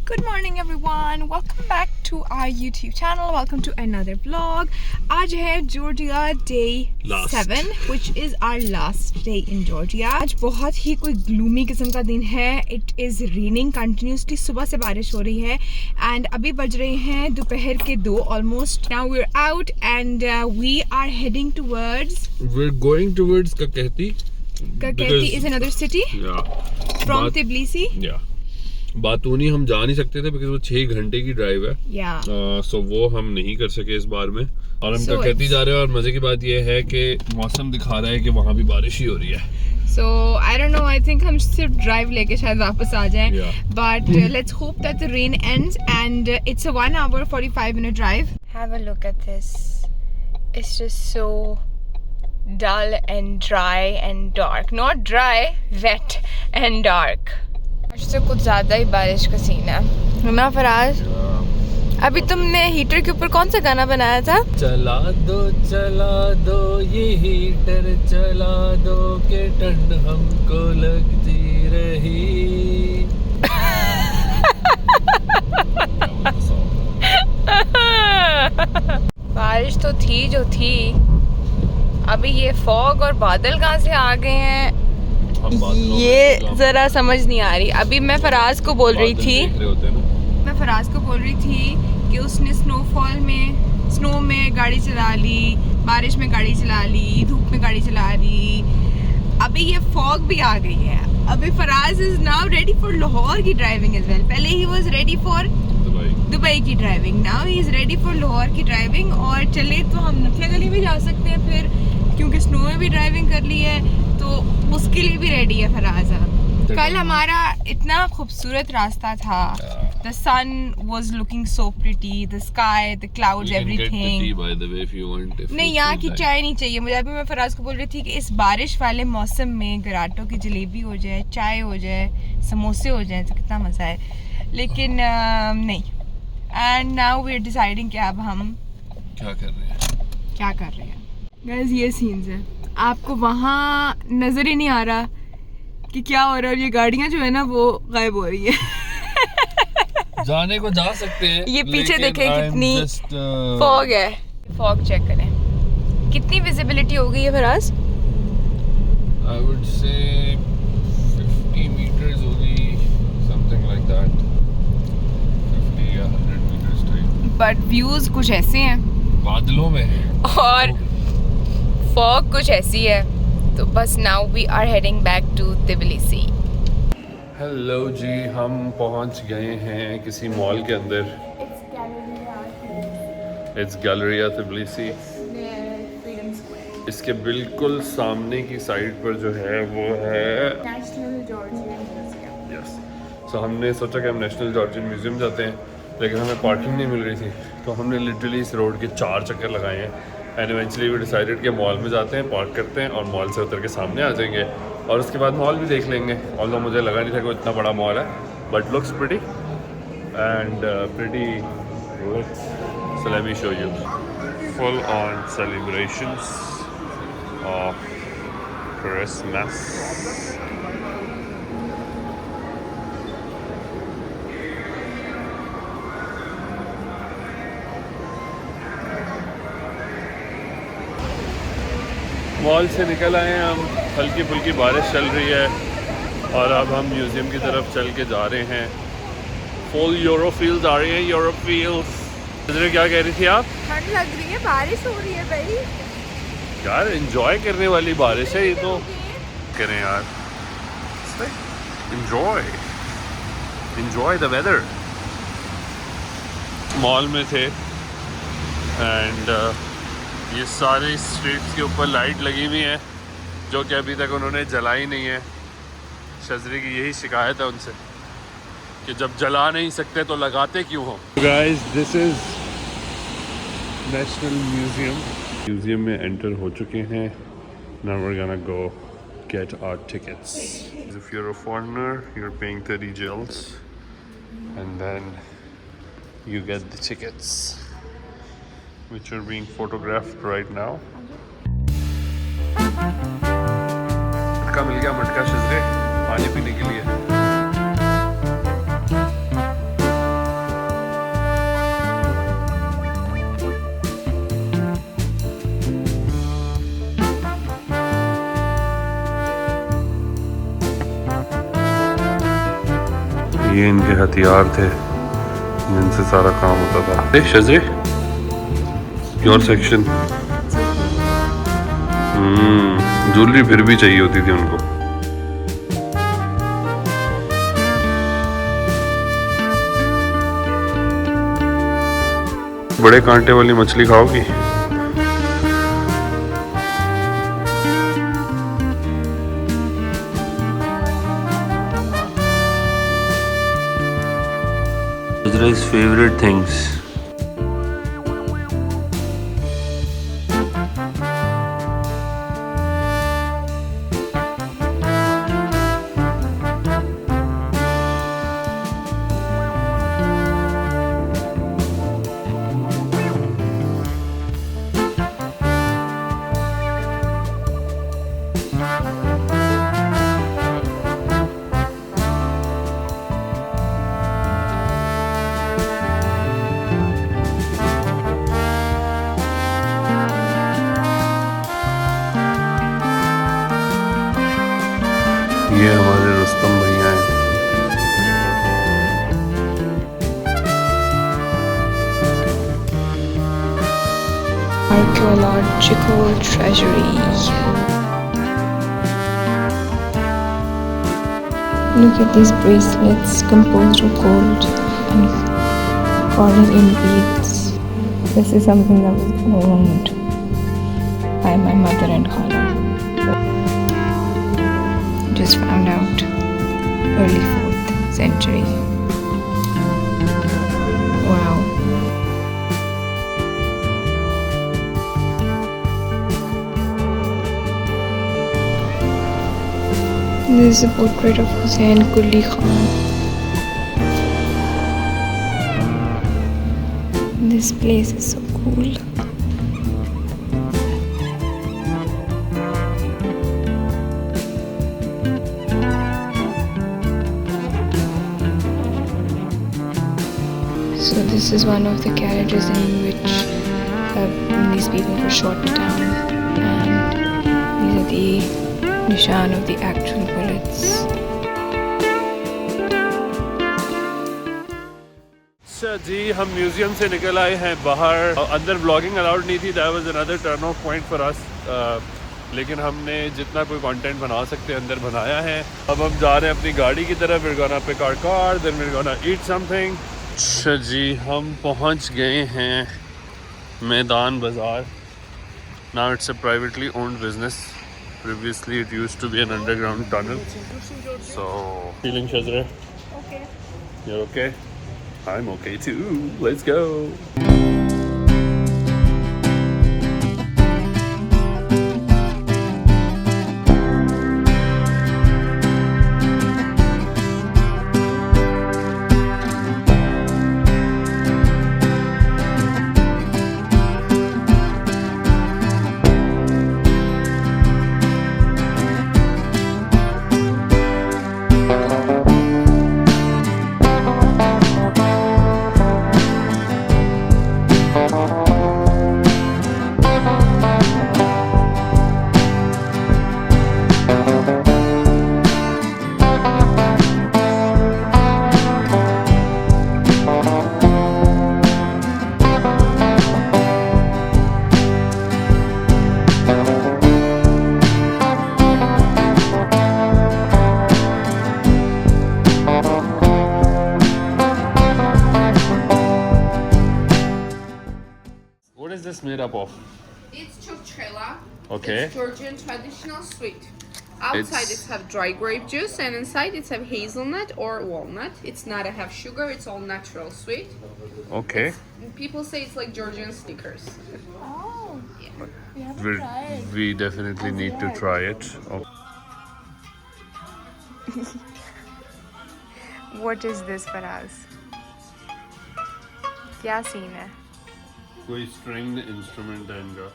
Good morning everyone, welcome back to our YouTube channel, welcome to another vlog. आज है Georgia day 7 which is our last day in Georgia. आज बहुत ही कोई gloomy किस्म का दिन है. It is raining continuously, सुबह से बारिश हो रही है and अभी बज रहे हैं दोपहर के 2 almost. Now we're out and we are heading towards. We're going towards Kakheti. Kakheti is another city. Yeah. From Tbilisi. Yeah. बातूनी हम जा नहीं सकते थे बिकॉज़ वो 6 घंटे की ड्राइव है. सो वो हम नहीं कर सके इस बार में और हम कखती जा रहे हैं. और मजे की बात ये है कि मौसम दिखा रहा है कि वहाँ भी बारिश ही हो रही है. So I don't know, I think हम सिर्फ ड्राइव लेके शायद वापस आ जाएं. But let's hope that the rain ends and it's a 1 hour 45-minute drive. Have a look at this. It's just so dull and dry and dark. Not dry, wet and dark. आज से कुछ ज़्यादा ही बारिश का scene है ना फराज. अभी तुमने हीटर के ऊपर कौन सा गाना बनाया था? चला दो ये हीटर चला दो के ठंड हमको लगती रही. बारिश तो थी जो थी, अभी ये फॉग और बादल कहाँ से आ गए हैं ये जरा समझ नहीं आ रही. अभी मैं फराज को बोल रही थी कि उसने स्नो में गाड़ी चला ली, बारिश में गाड़ी चला ली, धूप में गाड़ी चला ली. अभी ये फॉग भी आ गई है. अभी Faraz is now ready for Lahore की ड्राइविंग एज वेल. पहले ही वाज रेडी फॉर दुबई की driving, now he is ready for Lahore की ड्राइविंग. और चले तो हम नथिया गली भी जा सकते हैं फिर, क्योंकि स्नो में भी ड्राइविंग कर ली है तो उसके लिए भी रेडी है फराज. कल हमारा इतना खूबसूरत रास्ता था. The sun was looking so pretty, the sky, the clouds, everything. नहीं, यहाँ की चाय नहीं चाहिए मुझे. अभी मैं फराज को बोल रही थी कि इस बारिश वाले मौसम में गराटों की जलेबी हो जाए, चाय हो जाए, समोसे हो जाए तो कितना मज़ा है. लेकिन नहीं. And now we're deciding कि अब हम क्या कर रहे हैं. Guys, ये सीन्स है. आपको वहाँ नजर ही नहीं आ रहा कि क्या हो रहा है. और ये गाड़ियाँ जो है ना वो गायब हो रही है. जाने को जा सकते हैं. ये पीछे देखें कितनी फॉग है. फॉग चेक करें कितनी विजिबिलिटी हो गई है Faraz. I would say 50 meters होगी, something like that. 50 या 100 meters टाइप. बट व्यूज कुछ ऐसे हैं, बादलों में है और फॉग कुछ ऐसी है. तो बस now we are heading back to Tbilisi. Hello जी, हम पहुंच गए हैं किसी मॉल के अंदर. It's Galleria Tbilisi. इसके बिल्कुल सामने की साइड पर जो है वो है नेशनल जॉर्जियन म्यूजियम. यस. सो हमने सोचा कि हम नेशनल जॉर्जियन म्यूजियम जाते हैं, लेकिन हमें पार्किंग नहीं मिल रही थी तो हमने लिटरली इस रोड के 4 चक्कर लगाए हैं. एंड इवेंचुअली वी डिसाइडेड कि मॉल में जाते हैं, पार्क करते हैं और मॉल से उतर के सामने आ जाएंगे और उसके बाद मॉल भी देख लेंगे. ऑल्दो मुझे लगा नहीं था कि इतना बड़ा मॉल है, but looks pretty and pretty good. So let me show you. Full on celebrations of Christmas. Mall से निकल आए हैं हम. हल्की फुल्की बारिश चल रही है और अब हम म्यूज़ियम की तरफ चल के जा रहे हैं. फुल यूरोफील्स आ रही है. यूरोफील्स. क्या कह रही थी आप? ठंड लग रही है, बारिश हो रही है भाई. यार एंजॉय करने वाली बारिश है ये तो. करें यार, एंजॉय द वेदर. मॉल में थे एंड ये सारे स्ट्रीट्स के ऊपर लाइट लगी हुई है जो कि अभी तक उन्होंने जलाई नहीं है. शजरी की यही शिकायत है उनसे कि जब जला नहीं सकते तो लगाते क्यों हो. Guys, this is national museum. Museum में एंटर हो चुके हैं. Now we are gonna go get our tickets. If you are a foreigner you are paying 30 jils and then you get the tickets which are being photographed right now. मटका मिल गया, मटका शजरे पानी पीने के लिए. ये इनके हथियार थे जिनसे सारा काम होता था। शज़े योर सेक्शन। ज्वेलरी फिर भी चाहिए होती थी उनको। बड़े कांटे वाली मछली खाओगी? His favorite things. ये हमारे रुस्तम भैया हैं। Archaeological treasury. Look at these bracelets composed of gold and calling in beads. This is something that was owned by my mother and Khala. Just found out early 4th century. Wow. This is a portrait of Hussain Quli Khan. This place is so cool. So this is one of the carriages in which these people were shot down, and these are the nishan of the actual bullets. अच्छा जी, हम museum से निकल आए हैं बाहर। अंदर blogging allowed नहीं थी। That was another turn off point for us, लेकिन हमने जितना कोई कंटेंट बना सकते हैं अंदर बनाया है। अब हम जा रहे हैं अपनी गाड़ी की तरफ। we're gonna pick our car, then we're gonna eat something. अच्छा जी, हम पहुंच गए हैं मैदान बाज़ार। Now it's a privately owned business. Previously it used to be an underground tunnel. So feeling Shazra? Okay. You're okay? I'm okay too. Let's go. What is this made up of? It's chochela. Okay. It's Georgian traditional sweet. Outside it's have dry grape juice, and inside it's have hazelnut or walnut. It's not a have sugar. It's all natural sweet. Okay. People say it's like Georgian Snickers. Oh, Yeah. we haven't tried. We definitely need to try it. Oh. What is this for us? क्या scene है? कोई stringed instrument है इनका.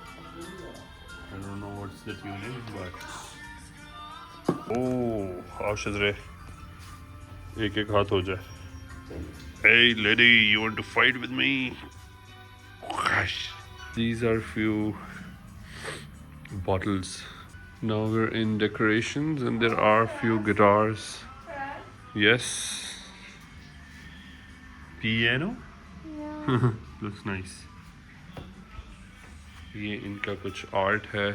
I don't know what's the tuning, but oh, आओ शज़रे, एक एक हाथ हो जाए. Hey lady, you want to fight with me? Gosh. These are few bottles. Now we're in decorations and there are few guitars. Yes. Piano Yeah. Looks nice. ये इनका कुछ art है।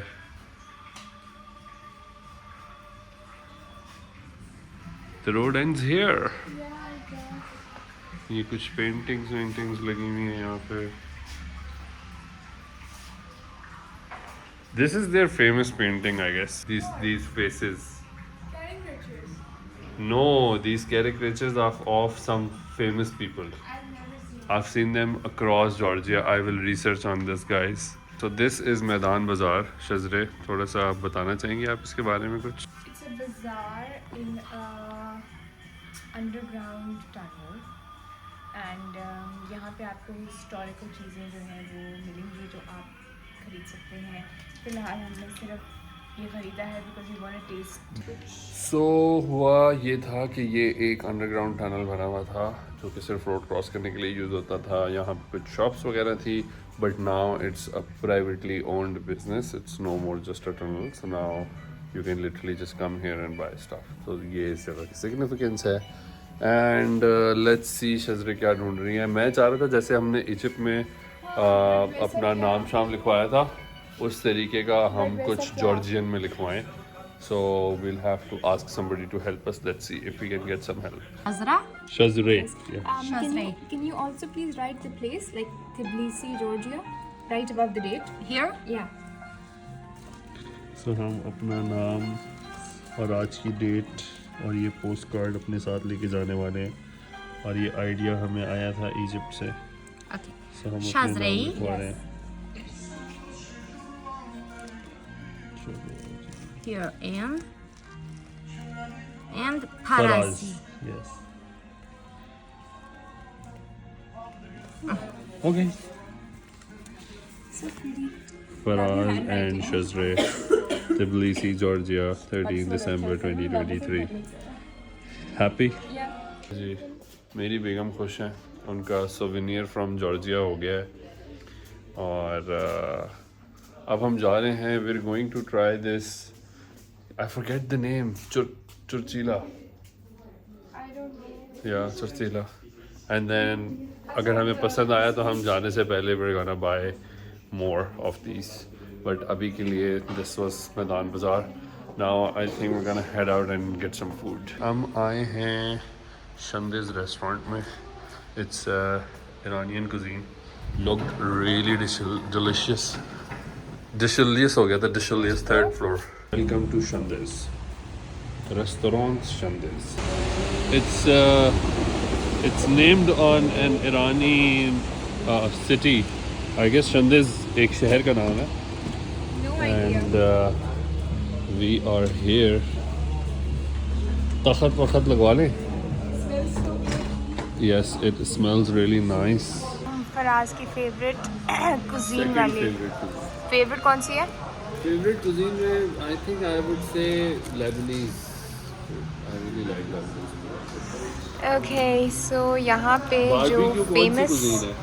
The road ends here. Yeah, I guess. ये कुछ paintings लगी हुई हैं यहाँ पे। This is their famous painting, I guess. These faces. Caricatures. No, these caricatures are of some famous people. I've never seen. I've seen them across Georgia. I will research on this, guys. So this is मैदान बाजार शजरे। थोड़ा सा आप बताना चाहेंगे आप इसके बारे में कुछ? It's a bazaar in a underground tunnel and यहाँ पे आपको historical चीज़ें जो हैं वो मिलेंगी जो आप खरीद सकते हैं। फिलहाल हमने सिर्फ ये ख़रीदा है because we want to taste। So हुआ ये था कि ये एक अंडरग्राउंड टनल बना हुआ था जो कि सिर्फ रोड क्रॉस करने के लिए यूज़ होता था। यहाँ पे कुछ शॉप्स वगैरह थी, but now it's a privately owned business. It's no more just a tunnel. So now you can literally just come here and buy stuff. तो ये इस जगह की सिग्निफिकेंस है। एंड लेट्स सी शजरे क्या ढूंढ रही है। मैं चाह रहा था जैसे हमने इजिप्ट में अपना नाम शाम लिखवाया था उस तरीके का हम कुछ जॉर्जियन में लिखवाएं। So we'll have to ask somebody to help us. Let's see if we can get some help. Azra? Shazre. Yeah. Can you also please write the place like Tbilisi, Georgia, right above the date? Here? Yeah. So हम अपना नाम और आज की date और ये post card अपने साथ लेके जाने वाले हैं। और ये आइडिया हमें आया था इजिप्ट से। Okay. So हम अपने Shazre? नाम लिखवा रहे हैं। Here and Faraz. Parasi. Yes. Okay. Faraz and Shazre, Tbilisi, Georgia, 13 December 2023. Happy? जी मेरी बेगम खुश हैं। उनका सोवेनियर फ्रॉम जॉर्जिया हो गया है और अब हम जा रहे हैं। We are going to try this, I forget the name, churchkhela या चुरचीला। एंड देन अगर हमें पसंद आया तो हम जाने से पहले we are gonna buy more of these. But अभी के लिए this was Meidan Bazaar. Now I think we are gonna head out and get some food. हम आए हैं शंदेज रेस्टोरेंट में। It's Iranian cuisine. Look really delicious. Delicious हो गया था, delicious. Third floor. Welcome to Shandiz restaurant Shandiz. It's named on an Irani city. I guess Shandiz एक शहर का नाम है। No idea. And we are here. तखत वखत लगवा लें? Smells so good. Yes, it smells really nice. Faraz की फेवरेट कुजीन Second वाली। favorite cuisine. फेवरेट कौन सी है? Favorite cuisine में I think I would say Lebanese. I really like Lebanese. Okay, so यहाँ पे जो Barbecue कौन सी फेमस cuisine है?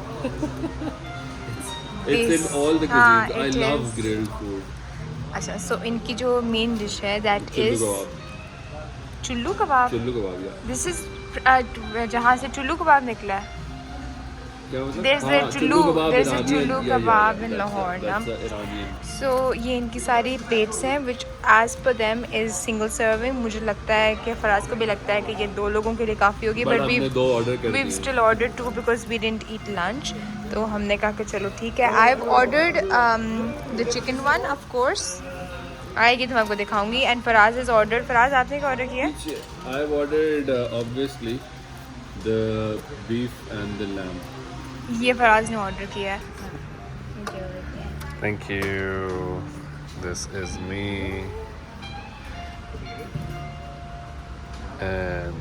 It's in all the हाँ, cuisines. I it love is. grilled food. अच्छा, so इनकी जो मेन डिश है that Chullu is kebab. चुल्लू कबाब। Chullu kebab, yeah. This is जहाँ से चुल्लू कबाब निकला है। क्या मतलब? There's हाँ, a chullu- there's a Iranian. chullu Yeah, kebab in that's Lahore, a- ना? that's a Iranian. So ये इनकी सारी प्लेट्स हैं which as per them is single serving। मुझे लगता है कि फराज को भी लगता है कि ये 2 लोगों के लिए काफ़ी होगी। But But हमने 2 ऑर्डर कर we've दिए। still ordered 2 because we didn't eat lunch। तो हमने कहा कि चलो ठीक है। I've ordered the chicken one of course। आएगी तो मैं आपको दिखाऊंगी। And Faraz is order. Faraz आपने क्या ऑर्डर किया? I've ordered obviously the beef and the lamb. ये फराज ने ऑर्डर किया है। Thank you. This is me. And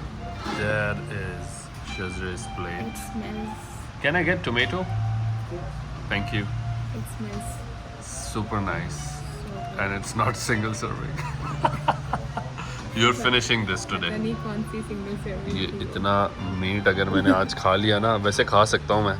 that is Shazre's plate. Smells, Can I get tomato? Thank you. it smells Super nice. And it's not single serving. You're finishing this today. नहीं कौन C single serving. ये इतना meet अगर मैंने आज खा लिया ना, वैसे खा सकता हूँ मैं,